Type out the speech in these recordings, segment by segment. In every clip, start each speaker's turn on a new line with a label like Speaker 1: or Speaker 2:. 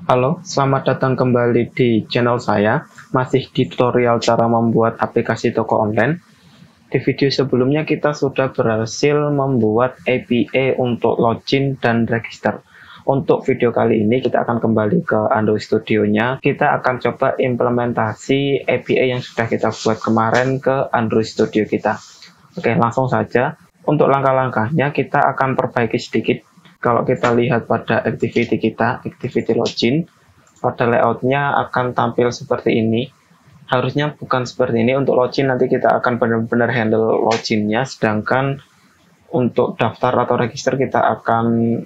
Speaker 1: Halo, selamat datang kembali di channel saya. Masih di tutorial cara membuat aplikasi toko online. Di video sebelumnya kita sudah berhasil membuat API untuk login dan register. Untuk video kali ini kita akan kembali ke Android Studio-nya. Kita akan coba implementasi API yang sudah kita buat kemarin ke Android Studio kita. Oke, langsung saja. Untuk langkah-langkahnya kita akan perbaiki sedikit. Kalau kita lihat pada activity kita, activity login, pada layoutnya akan tampil seperti ini. Harusnya bukan seperti ini. Untuk login nanti kita akan benar-benar handle loginnya, sedangkan untuk daftar atau register kita akan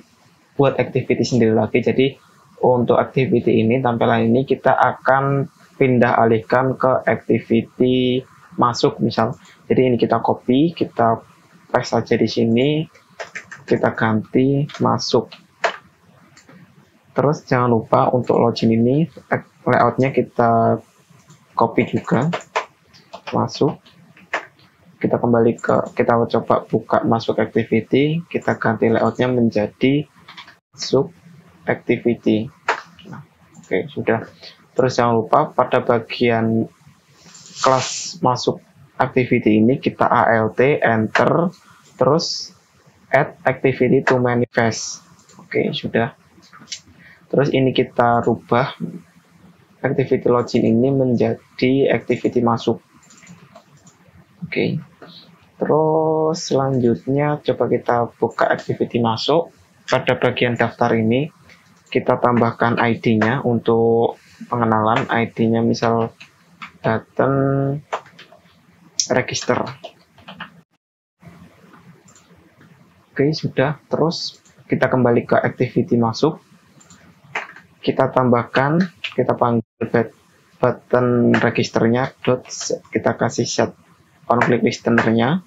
Speaker 1: buat activity sendiri lagi. Jadi untuk activity ini, tampilan ini kita akan pindah alihkan ke activity masuk misal. Jadi ini kita copy, kita paste saja di sini, kita ganti masuk. Terus jangan lupa untuk login ini layoutnya kita copy juga, masuk. Kita kembali kita coba buka masuk activity, kita ganti layoutnya menjadi masuk activity. Nah, oke, sudah. Terus jangan lupa pada bagian kelas masuk activity ini kita alt enter, terus add activity to manifest. Oke, sudah. Terus ini kita rubah activity login ini menjadi activity masuk. Oke. Terus selanjutnya coba kita buka activity masuk. Pada bagian daftar ini kita tambahkan ID-nya untuk pengenalan. ID-nya misal button register. Oke, sudah. Terus kita kembali ke activity masuk. Kita tambahkan, kita panggil button registernya, kita kasih set on click listenernya.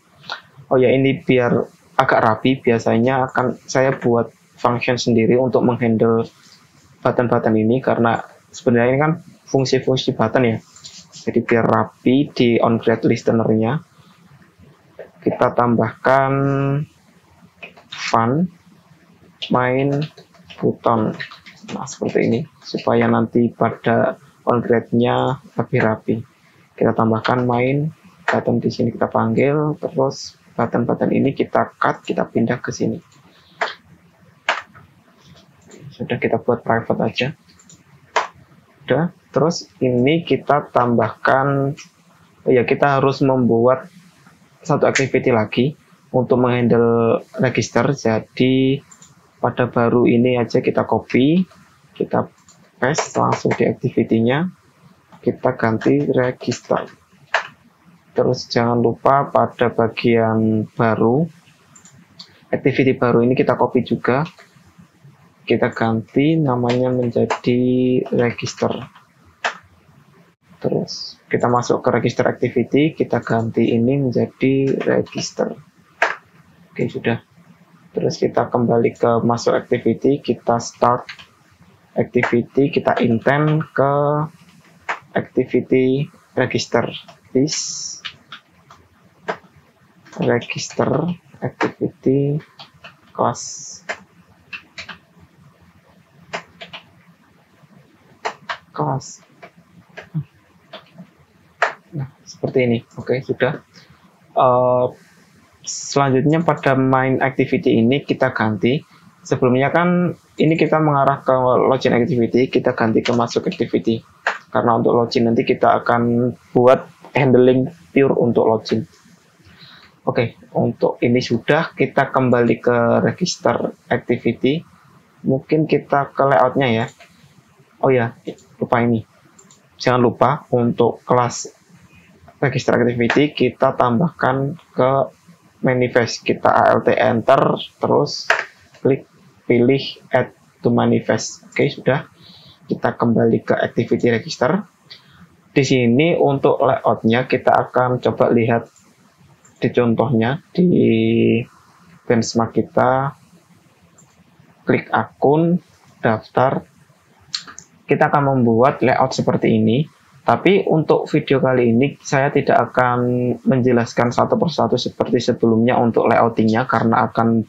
Speaker 1: Oh ya, ini biar agak rapi, biasanya akan saya buat function sendiri untuk menghandle button-button ini, karena sebenarnya ini kan fungsi-fungsi button ya. Jadi biar rapi di on click listenernya, kita tambahkan fun main button. Nah, seperti ini supaya nanti pada on grade-nya lebih rapi. Kita tambahkan main button di sini, kita panggil, terus button-button ini kita cut, kita pindah ke sini. Sudah, kita buat private aja. Sudah, terus ini kita tambahkan, ya kita harus membuat satu activity lagi untuk menghandle register. Jadi pada baru ini aja kita copy, kita paste langsung di activity-nya, kita ganti register. Terus jangan lupa pada bagian baru, activity baru ini kita copy juga, kita ganti namanya menjadi register. Terus kita masuk ke register activity, kita ganti ini menjadi register. Oke, sudah. Terus kita kembali ke masuk activity, kita start activity, kita intent ke activity register. This register activity class. Nah, seperti ini. Oke, sudah. Selanjutnya pada main activity ini kita ganti. Sebelumnya kan ini kita mengarah ke login activity, kita ganti ke masuk activity. Karena untuk login nanti kita akan buat handling pure untuk login. Oke, untuk ini sudah, kita kembali ke register activity. Mungkin kita ke layoutnya ya. Oh ya, lupa ini. Jangan lupa untuk kelas register activity kita tambahkan ke manifest, kita alt enter, terus klik pilih add to manifest. Oke, sudah. Kita kembali ke activity register. Di sini untuk layoutnya kita akan coba lihat di contohnya di benchmark kita. Klik akun, daftar. Kita akan membuat layout seperti ini. Tapi untuk video kali ini saya tidak akan menjelaskan satu persatu seperti sebelumnya untuk layoutingnya karena akan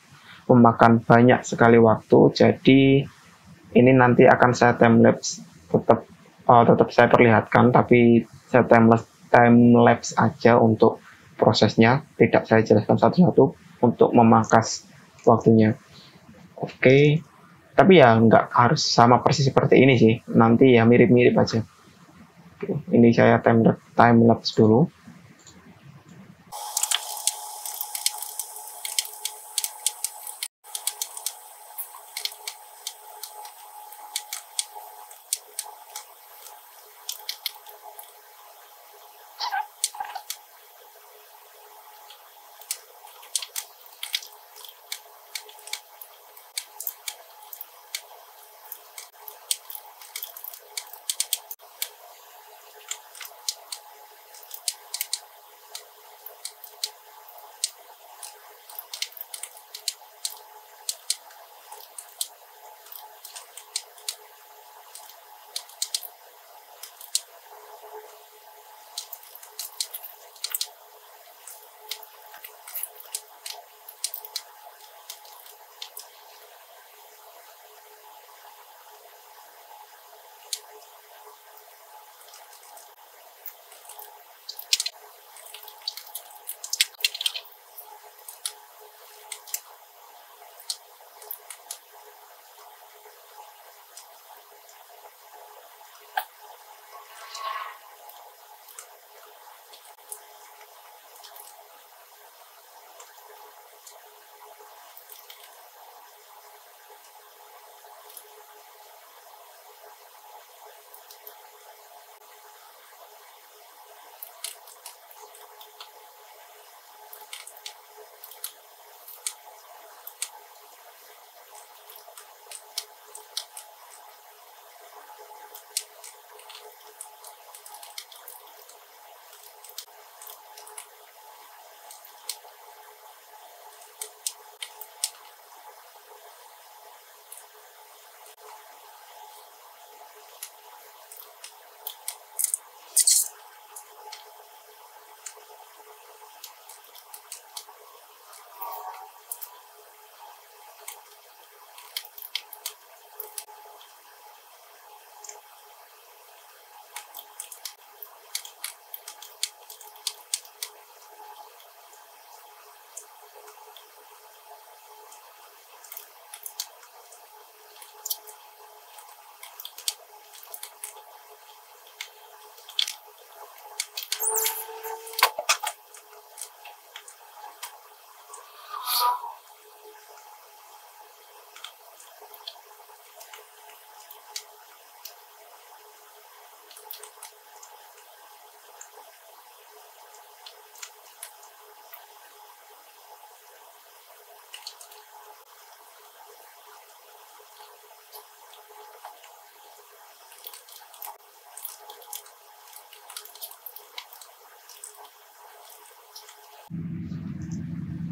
Speaker 1: memakan banyak sekali waktu. Jadi Ini nanti akan saya timelapse, tetap saya perlihatkan, tapi saya timelapse aja untuk prosesnya, tidak saya jelaskan satu-satu untuk memangkas waktunya. Oke, tapi ya nggak harus sama persis seperti ini sih, nanti ya mirip-mirip aja. Oke, ini saya timelapse dulu.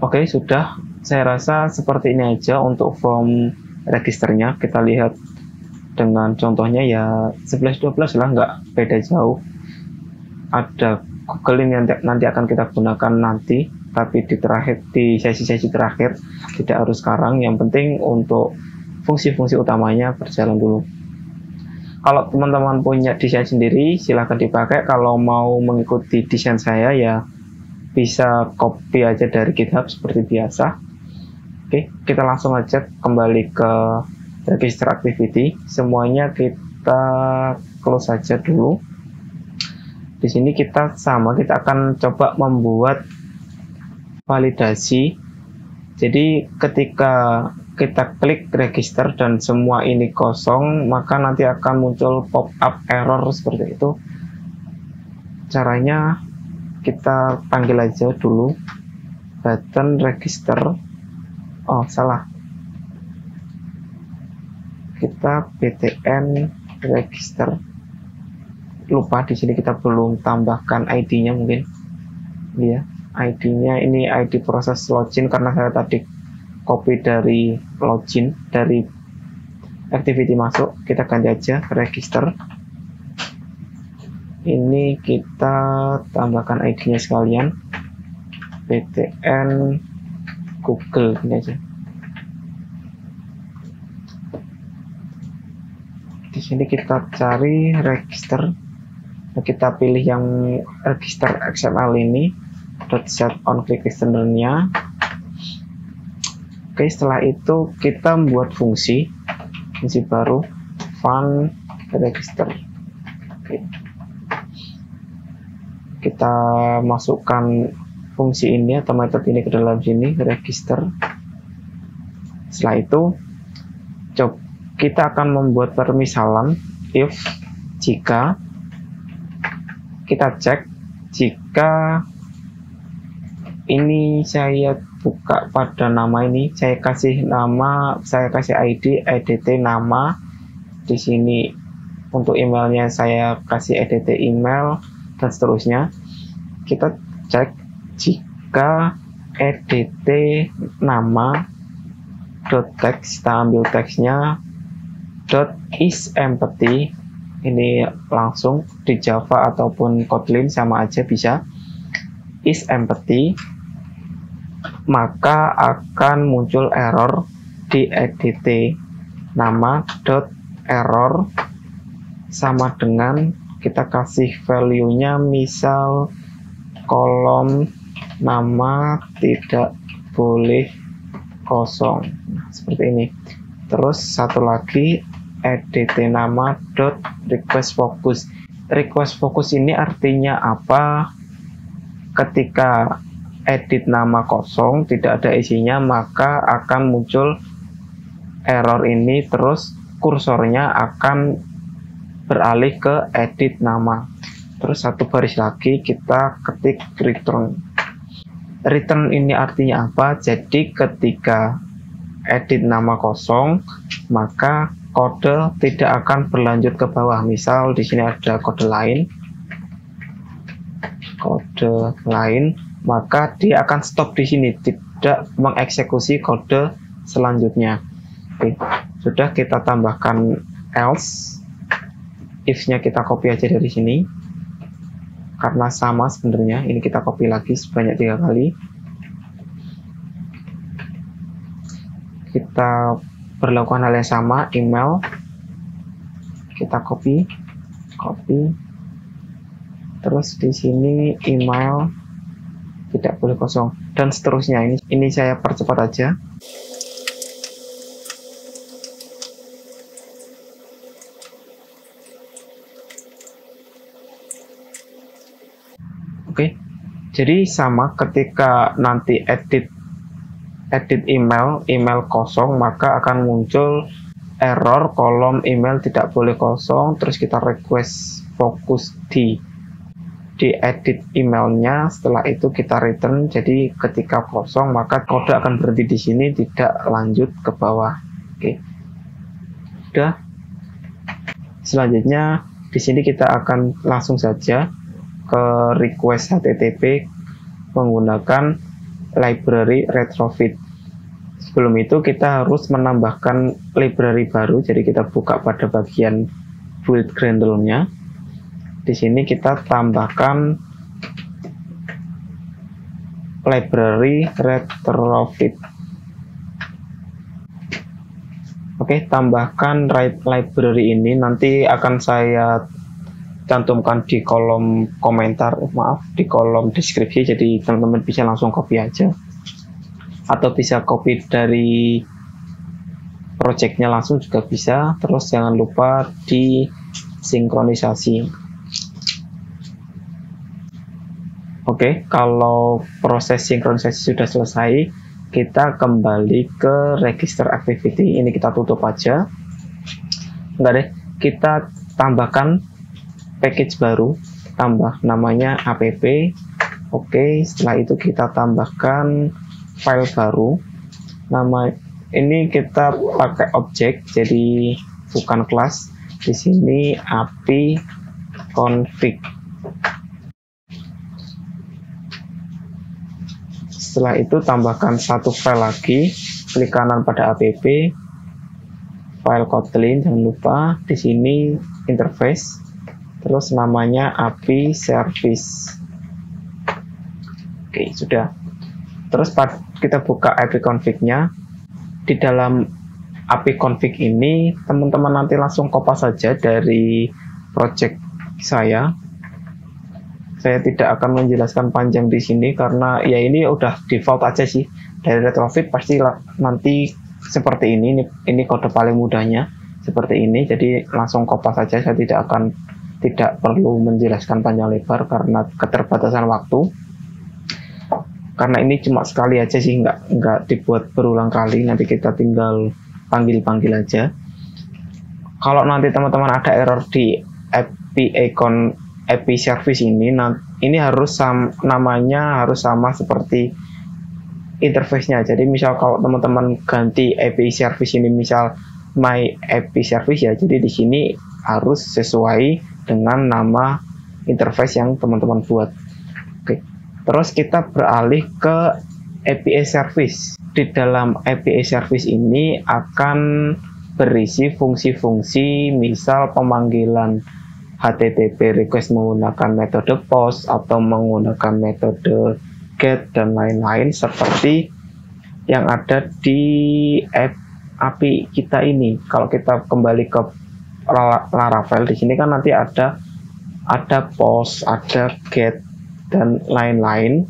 Speaker 1: Oke, sudah. Saya rasa seperti ini aja untuk form registernya. Kita lihat dengan contohnya ya 11-12 lah, nggak beda jauh. Ada Google ini nanti akan kita gunakan nanti, tapi di sesi-sesi terakhir, tidak harus sekarang. Yang penting untuk fungsi-fungsi utamanya berjalan dulu. Kalau teman-teman punya desain sendiri, silahkan dipakai. Kalau mau mengikuti desain saya ya bisa copy aja dari GitHub seperti biasa. Oke, kita langsung aja kembali ke register activity. Semuanya kita close saja dulu. Di sini kita akan coba membuat validasi. Jadi ketika kita klik register dan semua ini kosong, maka nanti akan muncul pop-up error seperti itu. Caranya kita panggil aja dulu button register. Oh, salah. Kita btn register. Lupa di sini kita belum tambahkan ID-nya mungkin. Iya, ID-nya ini ID proses login karena saya tadi copy dari login dari activity masuk. Kita ganti aja register. Ini kita tambahkan ID-nya sekalian, btn Google, ini aja. Di sini kita cari register. Kita pilih yang register XML ini, .set on click listener-nya. Oke, setelah itu kita membuat fungsi baru fun register. Oke. Kita masukkan fungsi ini atau metode ini ke dalam sini, register. Setelah itu kita akan membuat permisalan if jika kita cek jika ini saya buka pada nama ini, saya kasih ID edt nama. Di sini untuk emailnya saya kasih edt email dan seterusnya. Kita cek jika edt nama .text, kita ambil teksnya .isEmpty. Ini langsung di Java ataupun Kotlin sama aja bisa. IsEmpty, maka akan muncul error di edt nama .error sama dengan kita kasih value-nya misal kolom nama tidak boleh kosong. Nah, seperti ini. Terus satu lagi edt nama request focus. Request focus ini artinya apa? Ketika edit nama kosong, tidak ada isinya, maka akan muncul error ini, terus kursornya akan beralih ke edit nama. Terus satu baris lagi kita ketik return. Return ini artinya apa? Jadi ketika edit nama kosong, maka kode tidak akan berlanjut ke bawah. Misal di sini ada kode lain, maka dia akan stop di sini, tidak mengeksekusi kode selanjutnya. Oke, sudah kita tambahkan else, if-nya kita copy aja dari sini, karena sama sebenarnya. Ini kita copy lagi sebanyak 3 kali. Kita berlakukan hal yang sama, email, kita copy, terus di sini email tidak boleh kosong, dan seterusnya. Ini saya percepat aja. Oke, jadi sama ketika nanti edit email kosong, maka akan muncul error kolom email tidak boleh kosong. Terus kita request fokus di edit emailnya. Setelah itu kita return. Jadi ketika kosong maka kode akan berhenti di sini, tidak lanjut ke bawah. Oke, udah. Selanjutnya di sini kita akan langsung saja ke request HTTP menggunakan library retrofit. Sebelum itu kita harus menambahkan library baru, jadi kita buka pada bagian build Gradle-nya. Di sini kita tambahkan library retrofit. Oke, tambahkan library ini, nanti akan saya cantumkan di kolom komentar, di kolom deskripsi, jadi teman-teman bisa langsung copy aja, atau bisa copy dari projectnya langsung juga bisa. Terus jangan lupa di sinkronisasi. Oke, kalau proses sinkronisasi sudah selesai, kita kembali ke register activity. Ini kita tutup aja. Enggak deh, kita tambahkan package baru, tambah namanya app. Oke, setelah itu kita tambahkan file baru. Nama ini kita pakai objek, jadi bukan kelas. Di sini api config. Setelah itu tambahkan satu file lagi, klik kanan pada app, file Kotlin, jangan lupa. Di sini interface, terus namanya API service. Oke, sudah. Terus kita buka API config-nya. Di dalam API config ini teman-teman nanti langsung copy saja dari project saya. Saya tidak akan menjelaskan panjang di sini karena ya ini udah default aja sih dari retrofit, pasti nanti seperti ini. Ini kode paling mudahnya seperti ini, jadi langsung copy saja. Saya tidak perlu menjelaskan panjang lebar karena keterbatasan waktu. Karena ini cuma sekali aja sih, nggak dibuat berulang kali. Nanti kita tinggal panggil aja. Kalau nanti teman-teman ada error di API service ini harus namanya harus sama seperti interface-nya. Jadi misal kalau teman-teman ganti API service ini misal my API service ya, jadi di sini harus sesuai dengan nama interface yang teman-teman buat. Oke. Terus kita beralih ke API service. Di dalam API service ini akan berisi fungsi-fungsi misal pemanggilan HTTP request menggunakan metode POST atau menggunakan metode GET dan lain-lain seperti yang ada di API kita ini. Kalau kita kembali ke Laravel, di sini kan nanti ada POST, ada GET dan lain-lain.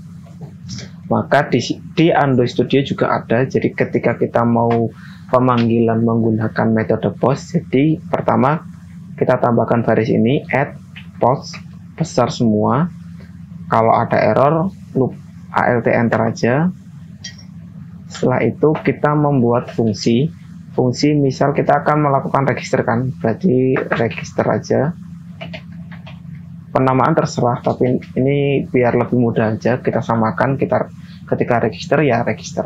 Speaker 1: Maka di Android Studio juga ada. Jadi ketika kita mau pemanggilan menggunakan metode POST, jadi pertama kita tambahkan baris ini add POST besar semua. Kalau ada error loop alt enter aja. Setelah itu kita membuat fungsi misal kita akan melakukan register kan, berarti register aja. Penamaan terserah, tapi ini biar lebih mudah aja kita samakan. Kita ketika register ya register.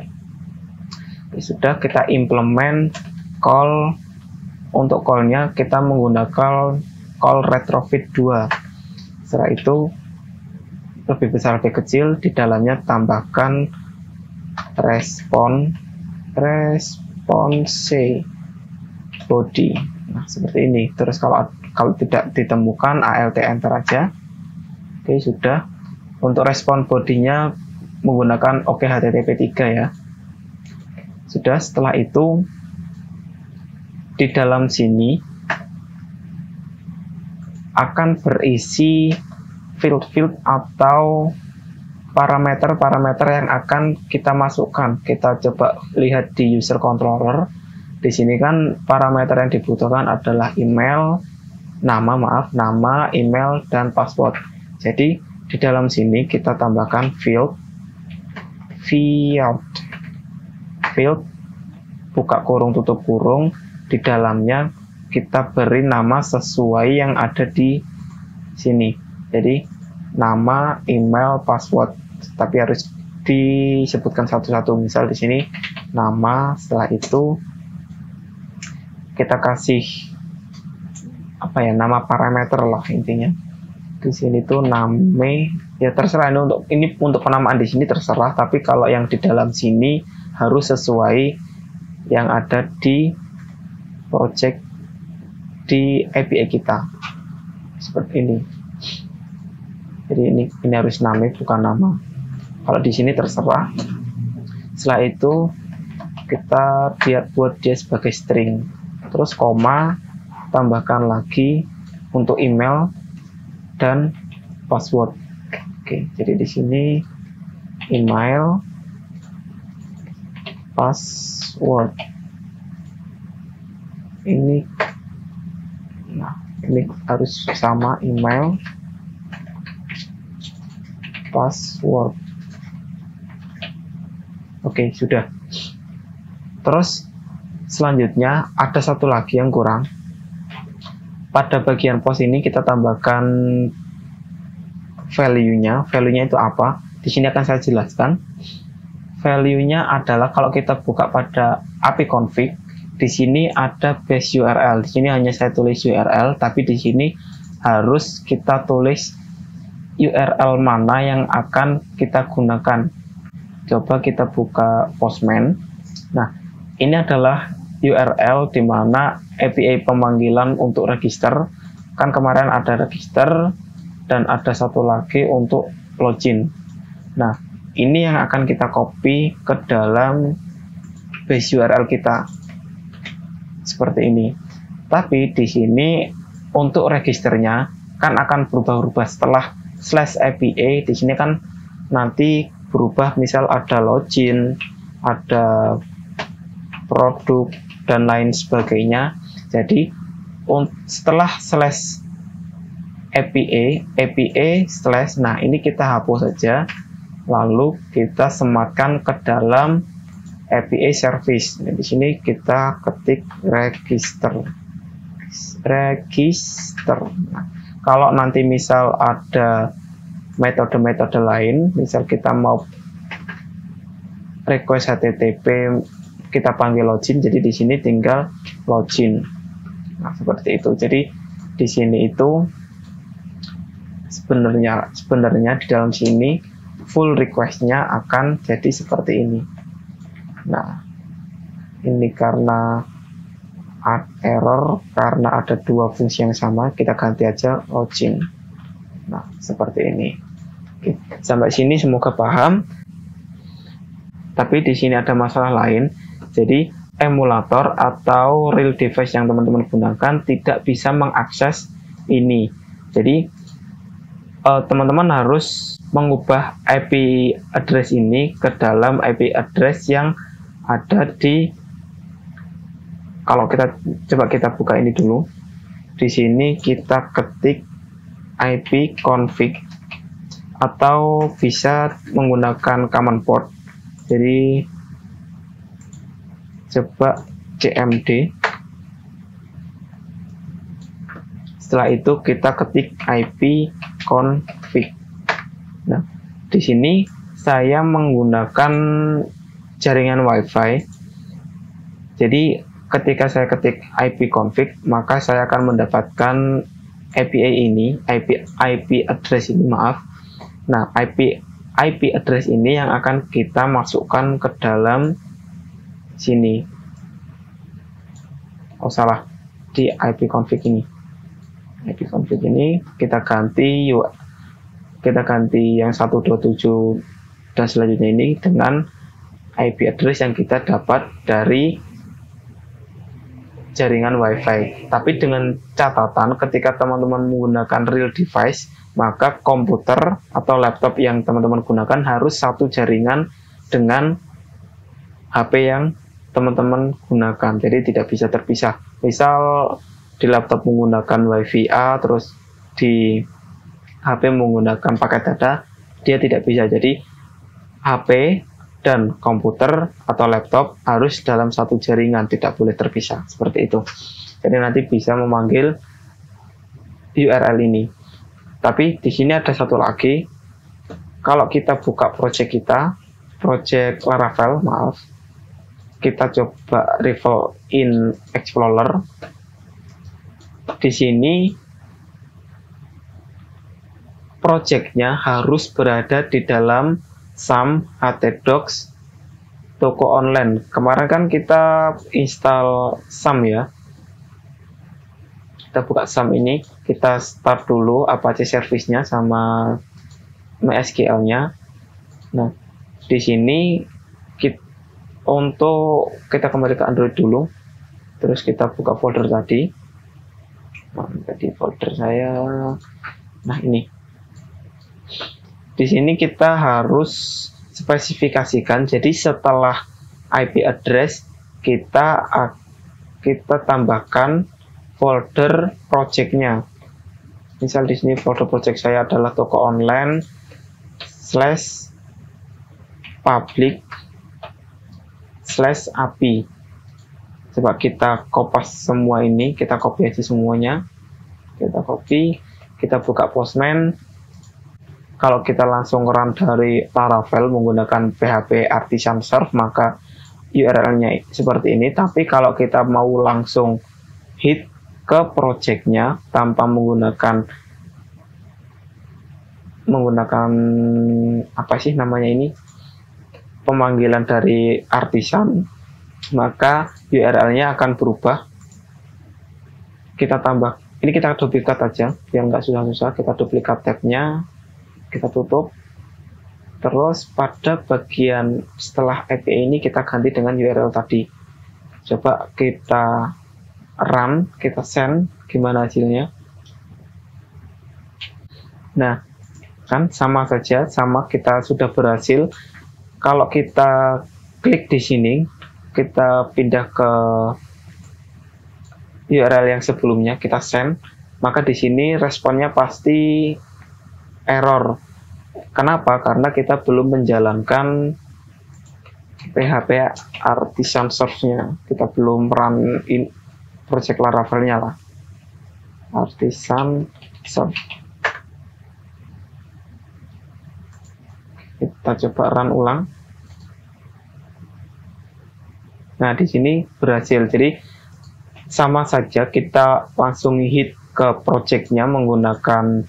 Speaker 1: Oke, sudah kita implement call. Untuk call-nya kita menggunakan call retrofit 2. Setelah itu lebih besar lebih kecil, di dalamnya tambahkan response body. Nah, seperti ini. Terus kalau tidak ditemukan alt enter aja. Oke, sudah. Untuk respon bodinya menggunakan OK HTTP 3 ya. Sudah, setelah itu di dalam sini akan berisi field atau parameter yang akan kita masukkan. Kita coba lihat di user controller. Di sini kan parameter yang dibutuhkan adalah nama, email, dan password. Jadi di dalam sini kita tambahkan field buka kurung tutup kurung. Di dalamnya kita beri nama sesuai yang ada di sini. Jadi nama, email, password, tapi harus disebutkan satu-satu. Misal di sini nama, setelah itu kita kasih nama parameter lah intinya. Di sini tuh name ya terserah, ini untuk penamaan di sini terserah, tapi kalau yang di dalam sini harus sesuai yang ada di project di API kita seperti ini. Jadi ini harus name bukan nama. Kalau di sini terserah. Setelah itu kita buat dia sebagai string. Terus koma, tambahkan lagi untuk email dan password. Oke, jadi di sini email, password. Ini harus sama, email, password. Oke, sudah. Terus selanjutnya ada satu lagi yang kurang. Pada bagian POST ini kita tambahkan value-nya. Value-nya itu apa? Di sini akan saya jelaskan. Value-nya adalah kalau kita buka pada API config, di sini ada base URL. Di sini hanya saya tulis URL, tapi di sini harus kita tulis URL mana yang akan kita gunakan. Coba kita buka Postman. Nah, ini adalah URL di mana API pemanggilan untuk register. Kan kemarin ada register dan ada satu lagi untuk login. Nah, ini yang akan kita copy ke dalam base URL kita. seperti ini. Tapi di sini untuk registernya kan akan berubah-ubah setelah /APA. Di sini kan nanti berubah, misal ada login, ada produk dan lain sebagainya. Jadi setelah /APA nah ini kita hapus saja, lalu kita sematkan ke dalam APA service. Nah, di sini kita ketik register. Nah, kalau nanti misal ada metode-metode lain, misal kita mau request HTTP, kita panggil login, jadi di sini tinggal login. Nah, seperti itu. Jadi di sini itu sebenarnya di dalam sini full request-nya akan jadi seperti ini. Nah, ini karena error karena ada dua fungsi yang sama, kita ganti aja login. Nah, seperti ini. Oke, sampai sini semoga paham. Tapi di sini ada masalah lain. Jadi emulator atau real device yang teman-teman gunakan tidak bisa mengakses ini. Jadi teman-teman harus mengubah IP address ini ke dalam IP address yang ada di, kalau kita coba kita buka ini dulu. Di sini kita ketik ipconfig atau bisa menggunakan command port. Jadi coba cmd. Setelah itu kita ketik ipconfig. Nah, di sini saya menggunakan jaringan WiFi. Jadi ketika saya ketik ipconfig, maka saya akan mendapatkan APA ini, IP address ini, maaf. Nah, IP address ini yang akan kita masukkan ke dalam sini. Oh, salah, di ipconfig ini. ipconfig ini kita ganti yang 127 dan selanjutnya ini dengan IP address yang kita dapat dari jaringan WiFi. Tapi dengan catatan ketika teman-teman menggunakan real device, maka komputer atau laptop yang teman-teman gunakan harus satu jaringan dengan HP yang teman-teman gunakan. Jadi tidak bisa terpisah. Misal di laptop menggunakan WiFi A, terus di HP menggunakan paket data, dia tidak bisa. Jadi HP dan komputer atau laptop harus dalam satu jaringan, tidak boleh terpisah, seperti itu. Jadi nanti bisa memanggil URL ini. Tapi di sini ada satu lagi. Kalau kita buka project kita, project Laravel, maaf, kita coba Rival in Explorer. Di sini projectnya harus berada di dalam SAM htdocs toko online. Kemarin kan kita install SAM ya. Kita buka SAM ini, kita start dulu Apache service-nya sama MySQL-nya. Nah, di sini kita kembali ke Android dulu. Terus kita buka folder tadi. Nah, tadi folder saya. Nah, ini. Di sini kita harus spesifikasikan. Jadi setelah IP address kita tambahkan folder projectnya. Misal di sini folder project saya adalah toko online /public/API. Coba kita kopas semua ini, kita copy aja semuanya. Kita copy, kita buka Postman. Kalau kita langsung run dari Laravel menggunakan PHP Artisan Serve, maka URL-nya seperti ini. Tapi kalau kita mau langsung hit ke project-nya tanpa menggunakan apa sih namanya ini, pemanggilan dari Artisan, maka URL-nya akan berubah. Kita tambah, ini kita duplikat aja biar nggak susah-susah. Kita duplikat tab-nya, kita tutup. Terus pada bagian setelah API ini kita ganti dengan URL tadi. Coba kita run, kita send, gimana hasilnya. Nah, kan sama saja, sama kita sudah berhasil. Kalau kita klik di sini, kita pindah ke URL yang sebelumnya, kita send, maka di sini responnya pasti error. Kenapa? Karena kita belum menjalankan PHP Artisan source-nya. Kita belum run in project Laravel-nya lah. Artisan source. Kita coba run ulang. Nah, di sini berhasil. Jadi sama saja kita langsung hit ke project-nya menggunakan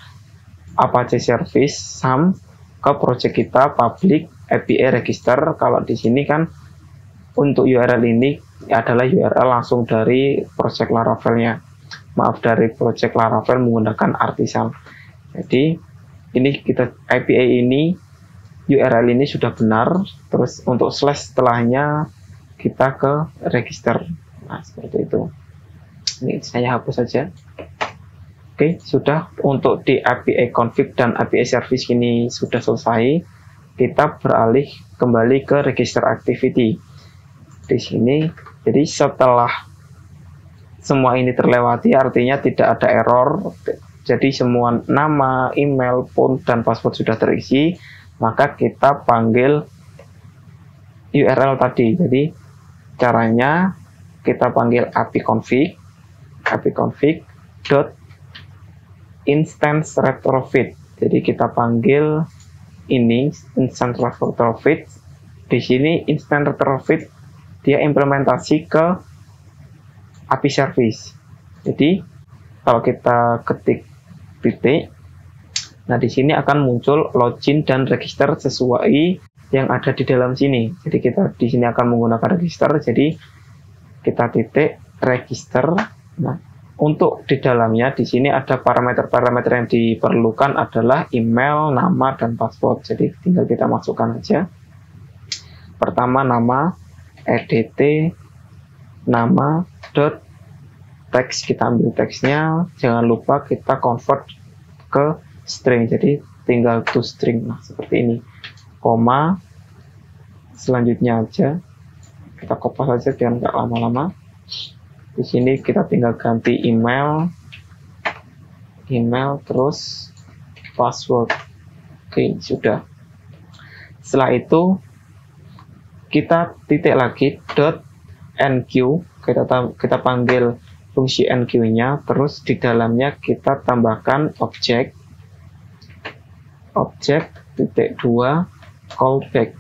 Speaker 1: Apache Service SAM ke project kita public API register. Kalau di sini kan untuk URL ini adalah URL langsung dari project Laravel-nya. Maaf, dari project Laravel menggunakan Artisan. Jadi ini kita API ini URL ini sudah benar. Terus untuk slash setelahnya kita ke register. Nah, seperti itu. Ini saya hapus saja. Oke, sudah. Untuk di API config dan API service ini sudah selesai. Kita beralih kembali ke register activity. Di sini, jadi setelah semua ini terlewati, artinya tidak ada error. Jadi semua nama, email, phone, dan password sudah terisi. Maka kita panggil URL tadi. Jadi caranya kita panggil API config dot instance retrofit. Jadi kita panggil ini instance retrofit. Di sini instance retrofit dia implementasi ke API service. Jadi kalau kita ketik titik, nah di sini akan muncul login dan register sesuai yang ada di dalam sini. Jadi kita di sini akan menggunakan register. Jadi kita titik register. Nah, untuk di dalamnya di sini ada parameter-parameter yang diperlukan adalah email, nama, dan password. Jadi tinggal kita masukkan aja. Pertama nama, edt, nama, dot, teks, kita ambil teksnya. Jangan lupa kita convert ke string. Jadi tinggal to string. Nah, seperti ini. Koma, selanjutnya aja kita copy saja biar nggak lama-lama. Di sini kita tinggal ganti email terus password. Oke, sudah. Setelah itu kita titik lagi dot enqueue, kita panggil fungsi enqueue-nya, terus di dalamnya kita tambahkan objek titik 2 callback.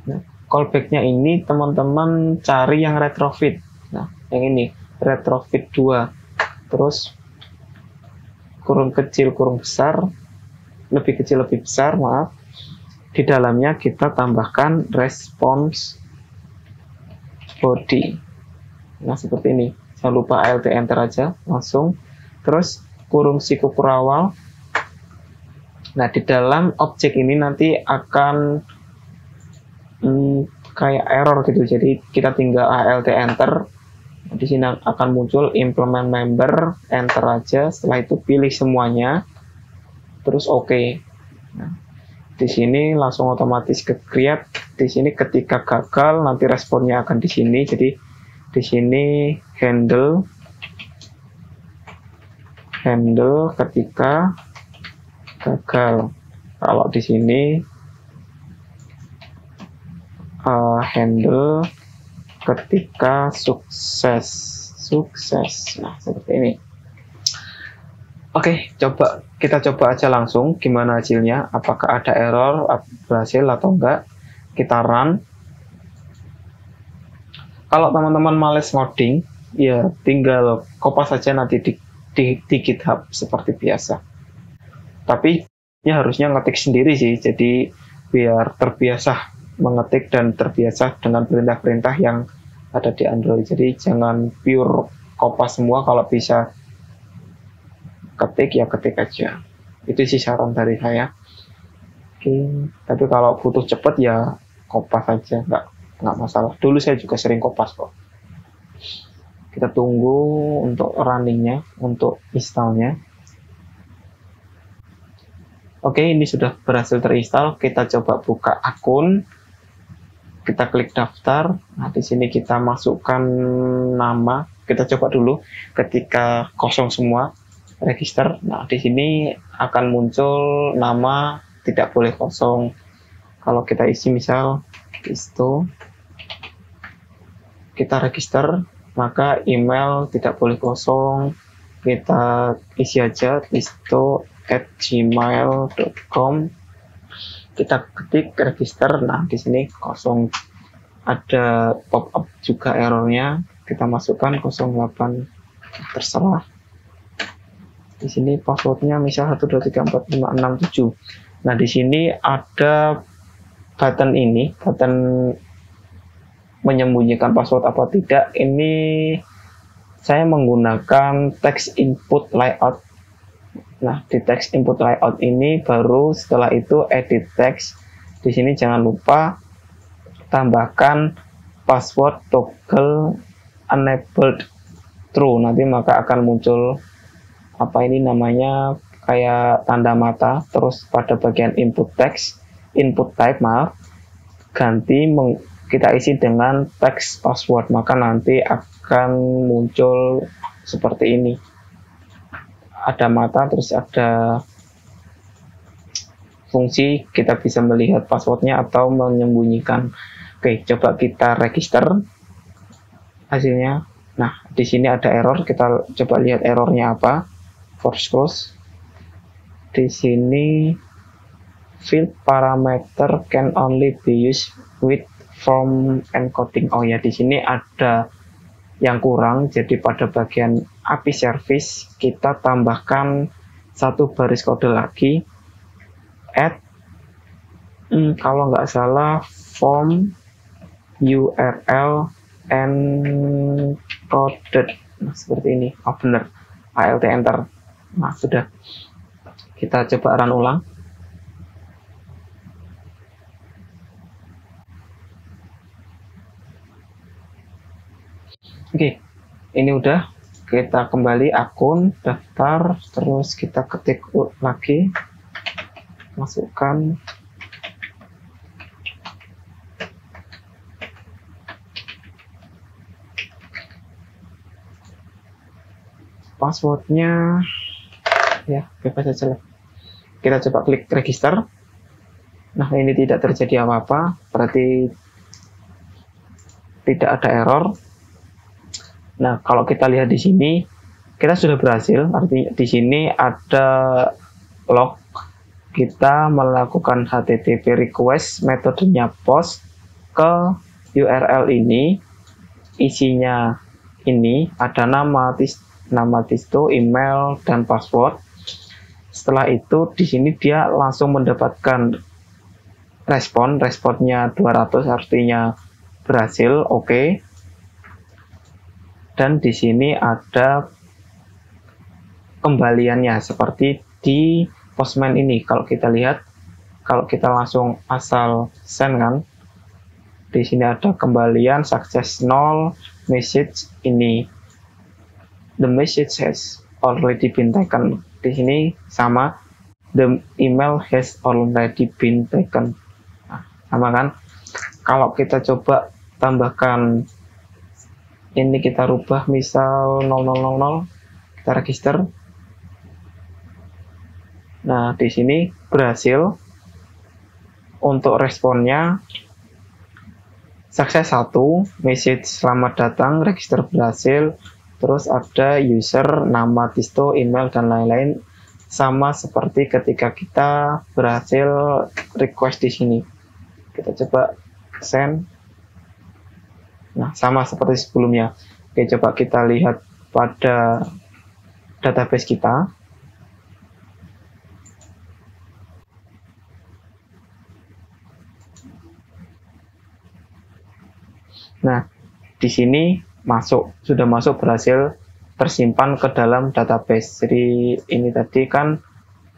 Speaker 1: Nah, callback-nya ini teman-teman cari yang retrofit. Nah, yang ini retrofit 2. Terus kurung kecil, kurung besar, lebih kecil, lebih besar, maaf. Di dalamnya kita tambahkan response body. Nah, seperti ini. Jangan lupa alt enter aja langsung. Terus kurung siku kurawal. Nah, di dalam objek ini nanti akan kayak error gitu. Jadi kita tinggal alt enter. Di sini akan muncul implement member, enter aja. Setelah itu pilih semuanya. Terus oke. Nah, di sini langsung otomatis ke create. Di sini ketika gagal nanti responnya akan di sini. Jadi di sini handle ketika gagal. Kalau di sini handle ketika sukses. Nah, seperti ini. Oke, kita coba aja langsung gimana hasilnya. Apakah ada error, berhasil atau enggak. Kita run. Kalau teman-teman males ngoding, ya tinggal copy saja nanti di GitHub seperti biasa. Tapi ya harusnya ngetik sendiri sih, jadi biar terbiasa mengetik dan terbiasa dengan perintah-perintah yang ada di Android. Jadi jangan pure copy semua, kalau bisa ketik ya ketik aja. Itu sih saran dari saya. Oke, tapi kalau butuh cepet ya Kopas aja, nggak masalah. Dulu saya juga sering Kopas kok. Kita tunggu untuk runningnya, untuk installnya. Oke, ini sudah berhasil terinstall. Kita coba buka akun. Kita klik daftar. Nah, di sini kita masukkan nama. Kita coba dulu ketika kosong semua, register. Nah, di sini akan muncul nama, tidak boleh kosong. Kalau kita isi misal itu, kita register, maka email tidak boleh kosong. Kita isi aja listo@gmail.com. Kita ketik register. Nah, di sini kosong. Ada pop up juga errornya. Kita masukkan 08, terserah. Di sini passwordnya misal 1234567. Nah, di sini ada button ini, button menyembunyikan password apa tidak. Ini saya menggunakan text input layout. Nah, di text input layout ini baru setelah itu edit text. Di sini jangan lupa tambahkan password toggle enabled true. Nanti maka akan muncul apa ini namanya kayak tanda mata. Terus pada bagian input text, input type ganti kita isi dengan text password, maka nanti akan muncul seperti ini. Ada mata, terus ada fungsi kita bisa melihat passwordnya atau menyembunyikan. Oke, coba kita register hasilnya. Nah, di sini ada error. Kita coba lihat errornya apa. Force close. Di sini field parameter can only be used with form encoding. Oh ya, di sini ada yang kurang. Jadi pada bagian API service kita tambahkan satu baris kode lagi. Add kalau nggak salah form URL encoded. Nah, seperti ini. Oh benar. ALT enter. Nah, sudah. Kita coba run ulang. Oke, ini udah. Kita kembali akun, daftar, terus kita ketik lagi, masukkan passwordnya, ya bebas aja lah. Kita coba klik register. Nah, ini tidak terjadi apa-apa, berarti tidak ada error. Nah, kalau kita lihat di sini, kita sudah berhasil. Artinya di sini ada log. Kita melakukan HTTP request, metodenya post ke URL ini. Isinya ini ada nama Tisto, email, dan password. Setelah itu di sini dia langsung mendapatkan responnya 200, artinya berhasil. Oke. Dan di sini ada kembaliannya seperti di Postman ini. Kalau kita lihat, kalau kita langsung asal send kan, di sini ada kembalian success 0, message ini the message has already been taken. Di sini sama, the email has already been taken. Nah, sama kan? Kalau kita coba tambahkan ini, kita rubah misal 0000, kita register. Nah, di sini berhasil. Untuk responnya sukses 1, message selamat datang, register berhasil. Terus ada user, nama Tisto, email, dan lain-lain. Sama seperti ketika kita berhasil request di sini. Kita coba send. Nah, sama seperti sebelumnya. Oke, coba kita lihat pada database kita. Nah, di sini sudah masuk berhasil tersimpan ke dalam database. Jadi ini tadi kan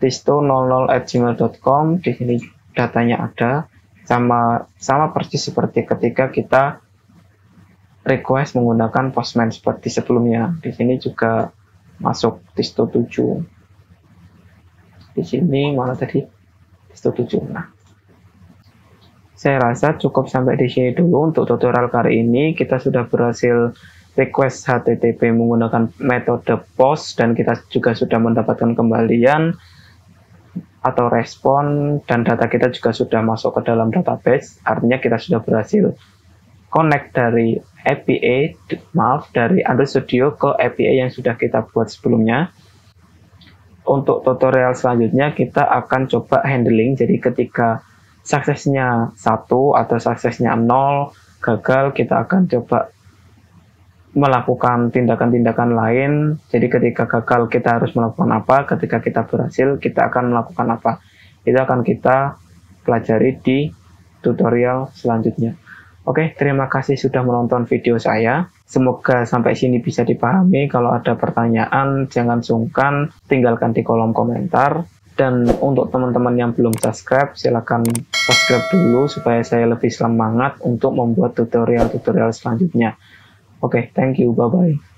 Speaker 1: tisto00@gmail.com, di sini datanya ada, sama persis seperti ketika kita request menggunakan Postman seperti sebelumnya. Di sini juga masuk distro 7. Di sini mana tadi? Distro 7. Nah, saya rasa cukup sampai di sini dulu untuk tutorial kali ini. Kita sudah berhasil request HTTP menggunakan metode POST dan kita juga sudah mendapatkan kembalian atau respon, dan data kita juga sudah masuk ke dalam database. Artinya kita sudah berhasil connect dari dari Android Studio ke API yang sudah kita buat sebelumnya. Untuk tutorial selanjutnya kita akan coba handling. Jadi ketika suksesnya 1 atau suksesnya 0 gagal, kita akan coba melakukan tindakan-tindakan lain. Jadi ketika gagal kita harus melakukan apa, ketika kita berhasil kita akan melakukan apa. Itu akan kita pelajari di tutorial selanjutnya. Oke, terima kasih sudah menonton video saya. Semoga sampai sini bisa dipahami. Kalau ada pertanyaan jangan sungkan tinggalkan di kolom komentar. Dan untuk teman-teman yang belum subscribe, silahkan subscribe dulu supaya saya lebih semangat untuk membuat tutorial-tutorial selanjutnya. Oke, thank you, bye-bye.